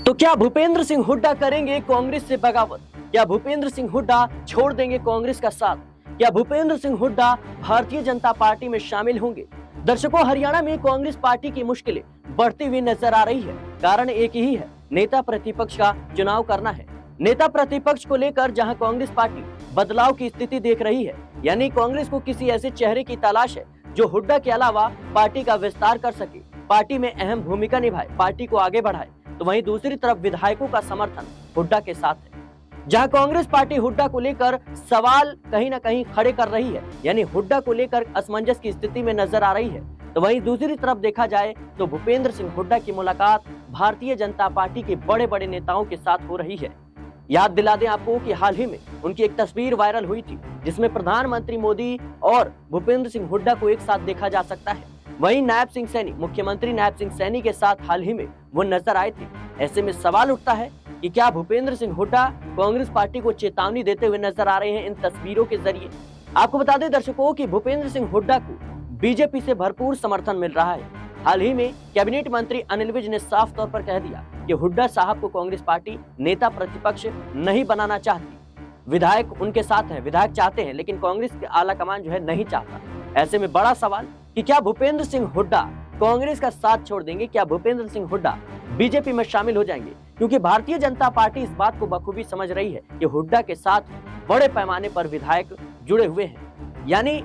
तो क्या भूपेंद्र सिंह हुड्डा करेंगे कांग्रेस से बगावत? क्या भूपेंद्र सिंह हुड्डा छोड़ देंगे कांग्रेस का साथ? क्या भूपेंद्र सिंह हुड्डा भारतीय जनता पार्टी में शामिल होंगे? दर्शकों, हरियाणा में कांग्रेस पार्टी की मुश्किलें बढ़ती हुई नजर आ रही है। कारण एक ही है, नेता प्रतिपक्ष का चुनाव करना है। नेता प्रतिपक्ष को लेकर जहां कांग्रेस पार्टी बदलाव की स्थिति देख रही है, यानी कांग्रेस को किसी ऐसे चेहरे की तलाश है जो हुड्डा के अलावा पार्टी का विस्तार कर सके, पार्टी में अहम भूमिका निभाए, पार्टी को आगे बढ़ाए। तो वहीं दूसरी तरफ विधायकों का समर्थन हुड्डा के साथ है। जहां कांग्रेस पार्टी हुड्डा को लेकर सवाल कहीं ना कहीं खड़े कर रही है, यानी हुड्डा को लेकर असमंजस की स्थिति में नजर आ रही है, तो वहीं दूसरी तरफ देखा जाए तो भूपेंद्र सिंह हुड्डा की मुलाकात भारतीय जनता पार्टी के बड़े बड़े नेताओं के साथ हो रही है। याद दिला दें आपको कि हाल ही में उनकी एक तस्वीर वायरल हुई थी, जिसमें प्रधानमंत्री मोदी और भूपेंद्र सिंह हुड्डा को एक साथ देखा जा सकता है। वहीं नायब सिंह सैनी, मुख्यमंत्री नायब सिंह सैनी के साथ हाल ही में वो नजर आए थे। ऐसे में सवाल उठता है कि क्या भूपेंद्र सिंह हुड्डा कांग्रेस पार्टी को चेतावनी देते हुए नजर आ रहे हैं इन तस्वीरों के जरिए? आपको बता दें दर्शकों कि भूपेंद्र सिंह हुड्डा को बीजेपी से भरपूर समर्थन मिल रहा है। हाल ही में कैबिनेट मंत्री अनिल विज ने साफ तौर पर कह दिया कि हुड्डा साहब को कांग्रेस पार्टी नेता प्रतिपक्ष नहीं बनाना चाहती। विधायक उनके साथ हैं, विधायक चाहते हैं, लेकिन कांग्रेस के आला कमान जो है नहीं चाहता। ऐसे में बड़ा सवाल कि क्या भूपेंद्र सिंह हुड्डा कांग्रेस का साथ छोड़ देंगे? क्या भूपेंद्र सिंह हुड्डा बीजेपी में शामिल हो जाएंगे? क्योंकि भारतीय जनता पार्टी इस बात को बखूबी समझ रही है कि हुड्डा के साथ बड़े पैमाने पर विधायक जुड़े हुए हैं। यानी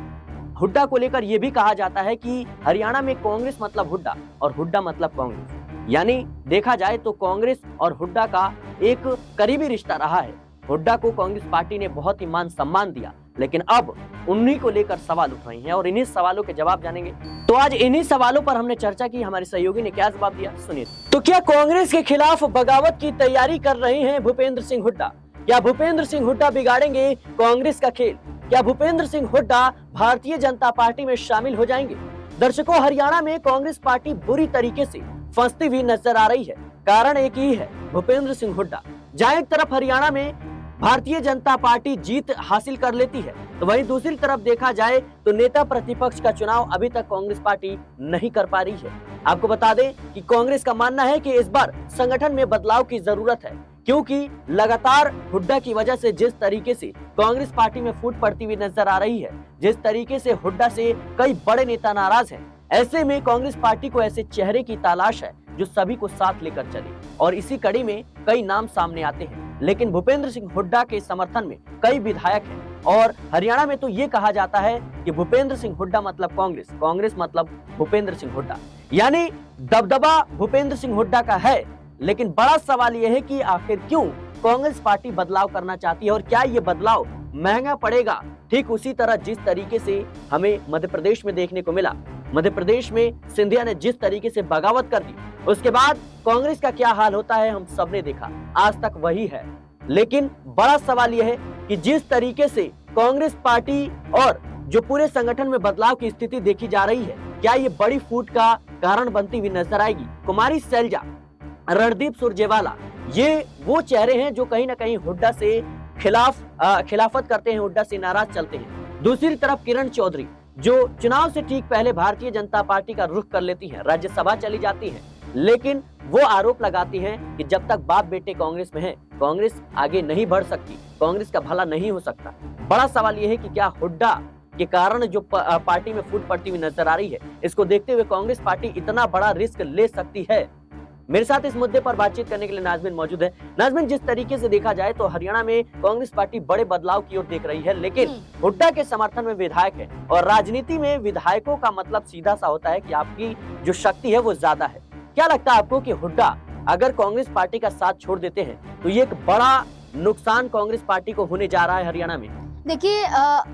हुड्डा को लेकर यह भी कहा जाता है कि हरियाणा में कांग्रेस मतलब हुड्डा और हुड्डा मतलब कांग्रेस। यानी देखा जाए तो कांग्रेस और हुड्डा का एक करीबी रिश्ता रहा है। हुड्डा को कांग्रेस पार्टी ने बहुत ही मान सम्मान दिया, लेकिन अब उन्हीं को लेकर सवाल उठ रहे हैं और इन्हीं सवालों के जवाब जानेंगे। तो आज इन्हीं सवालों पर हमने चर्चा की। हमारे सहयोगी ने क्या जवाब दिया, सुनिए। तो क्या कांग्रेस के खिलाफ बगावत की तैयारी कर रहे हैं भूपेंद्र सिंह हुड्डा? क्या भूपेंद्र सिंह हुड्डा बिगाड़ेंगे कांग्रेस का खेल? क्या भूपेंद्र सिंह हुड्डा भारतीय जनता पार्टी में शामिल हो जाएंगे? दर्शकों, हरियाणा में कांग्रेस पार्टी बुरी तरीके से फंसती हुई नजर आ रही है। कारण एक ही है, भूपेंद्र सिंह हुड्डा। जहां एक तरफ हरियाणा में भारतीय जनता पार्टी जीत हासिल कर लेती है, तो वहीं दूसरी तरफ देखा जाए तो नेता प्रतिपक्ष का चुनाव अभी तक कांग्रेस पार्टी नहीं कर पा रही है। आपको बता दें कि कांग्रेस का मानना है कि इस बार संगठन में बदलाव की जरूरत है, क्योंकि लगातार हुड्डा की वजह से जिस तरीके से कांग्रेस पार्टी में फूट पड़ती हुई नजर आ रही है, जिस तरीके से हुड्डा से कई बड़े नेता नाराज हैं, ऐसे में कांग्रेस पार्टी को ऐसे चेहरे की तलाश है जो सभी को साथ लेकर चले। और इसी कड़ी में कई नाम सामने आते हैं, लेकिन भूपेंद्र सिंह हुड्डा के समर्थन में कई विधायक हैं। और हरियाणा में तो ये कहा जाता है कि भूपेंद्र सिंह हुड्डा मतलब कांग्रेस, कांग्रेस मतलब भूपेंद्र सिंह हुड्डा। यानी दबदबा भूपेंद्र सिंह हुड्डा का है, लेकिन बड़ा सवाल यह है कि आखिर क्यों कांग्रेस पार्टी बदलाव करना चाहती है और क्या ये बदलाव महंगा पड़ेगा? ठीक उसी तरह जिस तरीके से हमें मध्य प्रदेश में देखने को मिला। मध्य प्रदेश में सिंधिया ने जिस तरीके से बगावत कर दी, उसके बाद कांग्रेस का क्या हाल होता है हम सबने देखा, आज तक वही है। लेकिन बड़ा सवाल यह है कि जिस तरीके से कांग्रेस पार्टी और जो पूरे संगठन में बदलाव की स्थिति देखी जा रही है, क्या ये बड़ी फूट का कारण बनती हुई नजर आएगी? कुमारी सैलजा, रणदीप सुरजेवाला, ये वो चेहरे हैं जो कहीं ना कहीं हुड्डा से खिलाफत करते हैं, हुड्डा से नाराज चलते हैं। दूसरी तरफ किरण चौधरी, जो चुनाव से ठीक पहले भारतीय जनता पार्टी का रुख कर लेती है, राज्यसभा चली जाती है, लेकिन वो आरोप लगाती हैं कि जब तक बाप बेटे कांग्रेस में हैं, कांग्रेस आगे नहीं बढ़ सकती, कांग्रेस का भला नहीं हो सकता। बड़ा सवाल यह है कि क्या हुड्डा के कारण जो पार्टी में फूट पड़ती हुई नजर आ रही है, इसको देखते हुए कांग्रेस पार्टी इतना बड़ा रिस्क ले सकती है? मेरे साथ इस मुद्दे पर बातचीत करने के लिए नाज़मीन मौजूद है। नाज़मीन, जिस तरीके से देखा जाए तो हरियाणा में कांग्रेस पार्टी बड़े बदलाव की ओर देख रही है, लेकिन हुड्डा के समर्थन में विधायक है और राजनीति में विधायकों का मतलब सीधा सा होता है कि आपकी जो शक्ति है वो ज्यादा है। क्या लगता है आपको कि हुड्डा अगर कांग्रेस पार्टी का साथ छोड़ देते हैं तो ये एक बड़ा नुकसान कांग्रेस पार्टी को होने जा रहा है हरियाणा में? देखिए,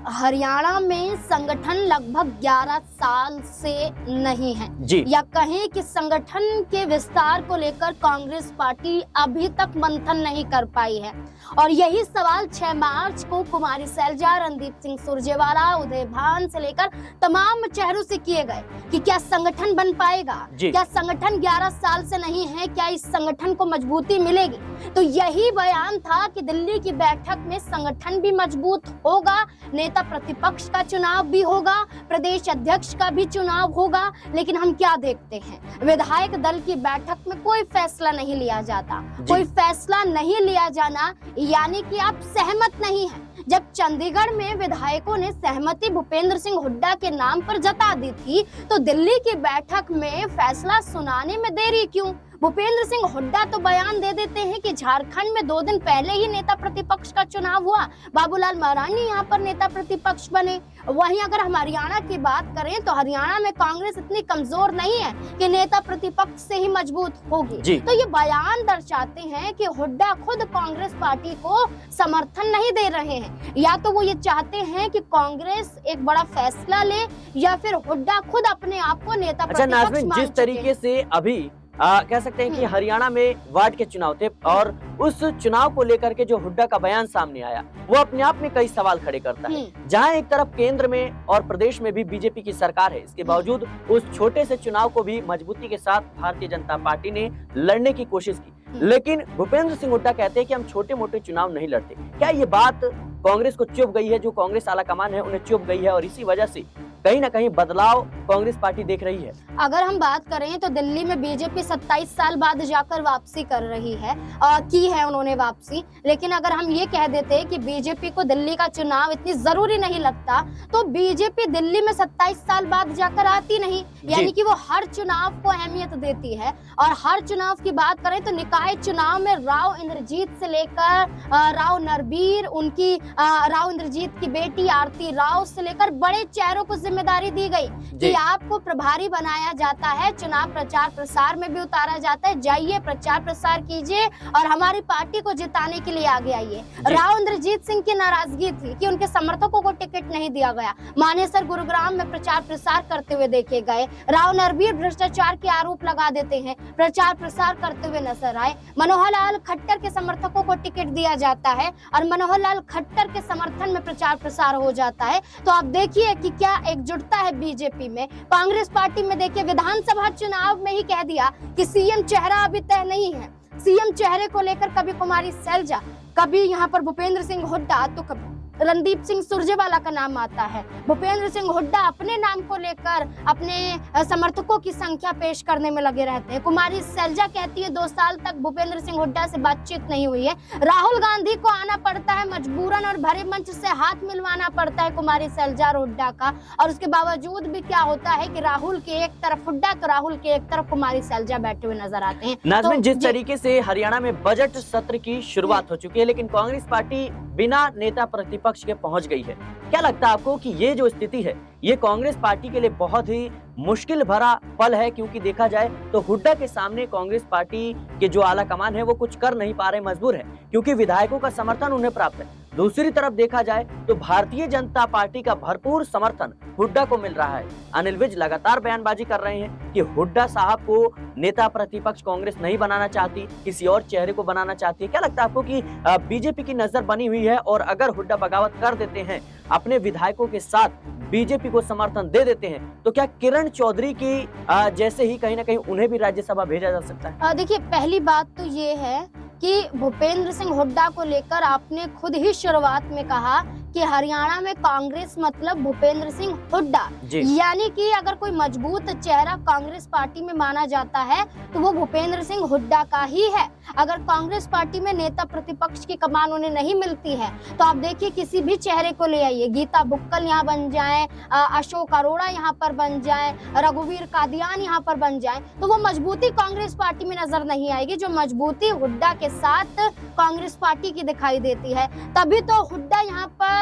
हरियाणा में संगठन लगभग 11 साल से नहीं है जी। या कहें कि संगठन के विस्तार को लेकर कांग्रेस पार्टी अभी तक मंथन नहीं कर पाई है। और यही सवाल 6 मार्च को कुमारी सैलजा, रणदीप सिंह सुरजेवाला, उदय भान से लेकर तमाम चेहरों से किए गए कि क्या संगठन बन पाएगा, क्या संगठन 11 साल से नहीं है, क्या इस संगठन को मजबूती मिलेगी? तो यही बयान था कि दिल्ली की बैठक में संगठन भी मजबूत होगा, नेता प्रतिपक्ष का चुनाव भी होगा, प्रदेश अध्यक्ष का भी चुनाव होगा। लेकिन हम क्या देखते हैं, विधायक दल की बैठक में कोई फैसला नहीं लिया जाता। कोई फैसला नहीं लिया जाना यानी कि आप सहमत नहीं हैं। जब चंडीगढ़ में विधायकों ने सहमति भूपेंद्र सिंह हुड्डा के नाम पर जता दी थी, तो दिल्ली की बैठक में फैसला सुनाने में देरी क्यों? भूपेंद्र सिंह हुड्डा तो बयान दे देते हैं कि झारखंड में 2 दिन पहले ही नेता प्रतिपक्ष का चुनाव हुआ, बाबूलाल मरांडी यहाँ पर नेता प्रतिपक्ष बने। वहीं अगर हम हरियाणा की बात करें तो हरियाणा में कांग्रेस इतनी कमजोर नहीं है कि नेता प्रतिपक्ष से ही मजबूत होगी। तो ये बयान दर्शाते हैं कि हुड्डा खुद कांग्रेस पार्टी को समर्थन नहीं दे रहे हैं। या तो वो ये चाहते हैं कि कांग्रेस एक बड़ा फैसला ले, या फिर हुड्डा खुद अपने आप को नेता प्रतिपक्ष मान जिस तरीके से अभी कह सकते हैं कि हरियाणा में वार्ड के चुनाव थे और उस चुनाव को लेकर के जो हुड्डा का बयान सामने आया वो अपने आप में कई सवाल खड़े करता है। जहां एक तरफ केंद्र में और प्रदेश में भी बीजेपी की सरकार है, इसके बावजूद उस छोटे से चुनाव को भी मजबूती के साथ भारतीय जनता पार्टी ने लड़ने की कोशिश की। लेकिन भूपेंद्र सिंह हुड्डा कहते हैं कि हम छोटे मोटे चुनाव नहीं लड़ते। क्या ये बात कांग्रेस को चुभ गई है? जो कांग्रेस आलाकमान है उन्हें चुभ गई है और इसी वजह से कहीं ना कहीं बदलाव कांग्रेस पार्टी देख रही है? अगर हम बात करें तो दिल्ली में बीजेपी 27 साल बाद जाकर वापसी कर रही है, की है उन्होंने वापसी। लेकिन अगर हम ये कह देते कि बीजेपी को दिल्ली का चुनाव इतनी जरूरी नहीं लगता, तो बीजेपी दिल्ली में 27 साल बाद जाकर आती नहीं। यानी कि वो हर चुनाव को अहमियत देती है। और हर चुनाव की बात करें तो निकाय चुनाव में राव इंद्रजीत से लेकर राव नरबीर, उनकी राव इंद्रजीत की बेटी आरती राव से लेकर बड़े चेहरों को जिम्मेदारी दी गई कि आपको प्रभारी बनाया जाता है, चुनाव प्रचार प्रसार में भी उतारा जाता है, जाइए प्रचार प्रसार कीजिए और हमारी पार्टी को जिताने के लिए आगे आइए। राव इंद्रजीत सिंह की नाराजगी थी कि उनके समर्थकों को टिकट नहीं दिया गया। मानेसर गुरुग्राम में प्रचार प्रसार करते हुए देखे गए। राव नरबीर भ्रष्टाचार के आरोप लगा देते हैं, प्रचार प्रसार करते हुए नजर आए। मनोहर लाल खट्टर के समर्थकों को टिकट दिया जाता है और मनोहर लाल खट्टर के समर्थन में प्रचार प्रसार हो जाता है। तो आप देखिए कि क्या एकजुटता है बीजेपी में। कांग्रेस पार्टी में देखिए विधानसभा चुनाव में ही कह दिया कि सीएम चेहरा अभी तय नहीं है। सीएम चेहरे को लेकर कभी कुमारी सैलजा, कभी यहाँ पर भूपेंद्र सिंह हुड्डा, तो कभी रणदीप सिंह सुरजेवाला का नाम आता है। भूपेंद्र सिंह हुड्डा अपने नाम को लेकर अपने समर्थकों की संख्या पेश करने में लगे रहते हैं। कुमारी सैलजा कहती है 2 साल तक भूपेंद्र सिंह हुड्डा से बातचीत नहीं हुई है। राहुल गांधी को आना पड़ता है मजबूरन और भरे मंच से हाथ मिलवाना पड़ता है कुमारी सैलजा और हुड्डा का। और उसके बावजूद भी क्या होता है कि राहुल के एक तरफ हुड्डा तो राहुल के एक तरफ कुमारी सैलजा बैठे हुए नजर आते हैं। नाज़मीन, जिस तरीके से हरियाणा में बजट सत्र की शुरुआत हो चुकी है, लेकिन कांग्रेस पार्टी बिना नेता प्रतिपक्ष के पहुंच गई है। क्या लगता है आपको कि ये जो स्थिति है ये कांग्रेस पार्टी के लिए बहुत ही मुश्किल भरा पल है? क्योंकि देखा जाए तो हुड्डा के सामने कांग्रेस पार्टी के जो आला कमान है वो कुछ कर नहीं पा रहे, मजबूर है, क्योंकि विधायकों का समर्थन उन्हें प्राप्त है। दूसरी तरफ देखा जाए तो भारतीय जनता पार्टी का भरपूर समर्थन हुड्डा को मिल रहा है। अनिल विज लगातार बयानबाजी कर रहे हैं कि हुड्डा साहब को नेता प्रतिपक्ष कांग्रेस नहीं बनाना चाहती, किसी और चेहरे को बनाना चाहती है। क्या लगता है आपको कि बीजेपी की नजर बनी हुई है और अगर हुड्डा बगावत कर देते हैं, अपने विधायकों के साथ बीजेपी को समर्थन दे देते हैं, तो क्या किरण चौधरी की जैसे ही कहीं ना कहीं उन्हें भी राज्यसभा भेजा जा सकता है? देखिए, पहली बात तो ये है कि भूपेंद्र सिंह हुड्डा को लेकर आपने खुद ही शुरुआत में कहा कि हरियाणा में कांग्रेस मतलब भूपेंद्र सिंह हुड्डा, यानी कि अगर कोई मजबूत चेहरा कांग्रेस पार्टी में माना जाता है तो वो भूपेंद्र सिंह हुड्डा का ही है। अगर कांग्रेस पार्टी में नेता प्रतिपक्ष की कमान उन्हें नहीं मिलती है तो आप देखिए किसी भी चेहरे को ले आइए, गीता बुक्कल यहाँ बन जाए, अशोक अरोड़ा यहाँ पर बन जाए, रघुवीर कादियान यहाँ पर बन जाए, तो वो मजबूती कांग्रेस पार्टी में नजर नहीं आएगी जो मजबूती हुड्डा के साथ कांग्रेस पार्टी की दिखाई देती है। तभी तो हुड्डा यहाँ पर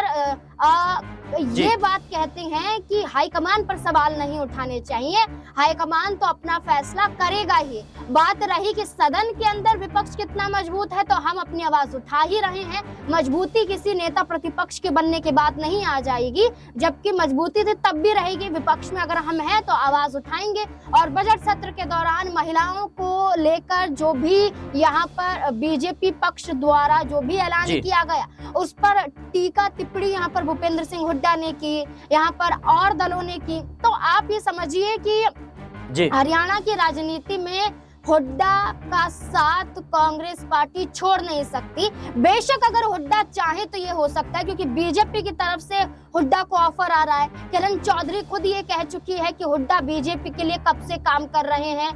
ये बात कहते हैं कि हाईकमान पर सवाल नहीं उठाने चाहिए, हाईकमान तो अपना फैसला करेगा ही। बात रही कि सदन के अंदर विपक्ष कितना मजबूत है, तो हम अपनी आवाज उठा ही रहे हैं। मजबूती किसी नेता प्रतिपक्ष के बनने के बाद नहीं आ जाएगी, जबकि मजबूती तो तब भी रहेगी विपक्ष में अगर हम हैं तो आवाज उठाएंगे। और बजट सत्र के दौरान महिलाओं को लेकर जो भी यहाँ पर बीजेपी पक्ष द्वारा जो भी ऐलान किया गया उस पर टीका टिप्पणी यहाँ पर भूपेंद्र सिंह हुड्डा ने की, यहाँ पर और दलों ने की। तो आप ये समझिए कि हरियाणा की राजनीति में हुड्डा का साथ कांग्रेस पार्टी छोड़ नहीं सकती। बेशक अगर हुड्डा चाहे तो ये हो सकता है, क्योंकि बीजेपी की तरफ से हुड्डा को ऑफर आ रहा है। किरण चौधरी खुद ये कह चुकी है कि हुड्डा बीजेपी के लिए कब से काम कर रहे हैं,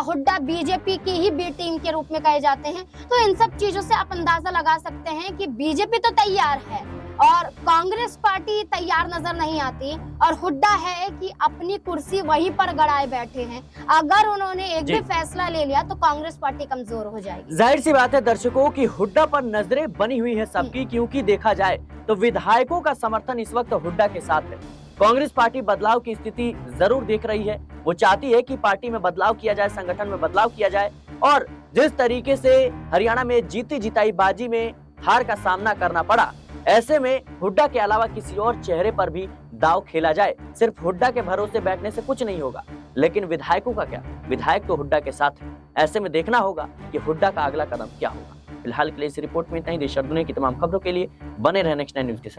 हुड्डा बीजेपी की ही बी टीम के रूप में कहे जाते हैं। तो इन सब चीजों से आप अंदाजा लगा सकते हैं कि बीजेपी तो तैयार है और कांग्रेस पार्टी तैयार नजर नहीं आती, और हुड्डा है कि अपनी कुर्सी वहीं पर गड़ाए बैठे हैं। अगर उन्होंने एक भी फैसला ले लिया तो कांग्रेस पार्टी कमजोर हो जाएगी। जाहिर सी बात है दर्शकों की हुड्डा पर नजरें बनी हुई है सबकी, क्योंकि देखा जाए तो विधायकों का समर्थन इस वक्त हुड्डा के साथ है। कांग्रेस पार्टी बदलाव की स्थिति जरूर देख रही है, वो चाहती है कि पार्टी में बदलाव किया जाए, संगठन में बदलाव किया जाए, और जिस तरीके से हरियाणा में जीती जिताई बाजी में हार का सामना करना पड़ा, ऐसे में हुड्डा के अलावा किसी और चेहरे पर भी दाव खेला जाए। सिर्फ हुड्डा के भरोसे बैठने से कुछ नहीं होगा, लेकिन विधायकों का क्या? विधायक तो हुड्डा के साथ है। ऐसे में देखना होगा कि हुड्डा का अगला कदम क्या होगा। फिलहाल के लिए इस रिपोर्ट में इतना ही। देश और दुनिया की तमाम खबरों के लिए बने रहें नेक्स्ट 9 न्यूज के साथ।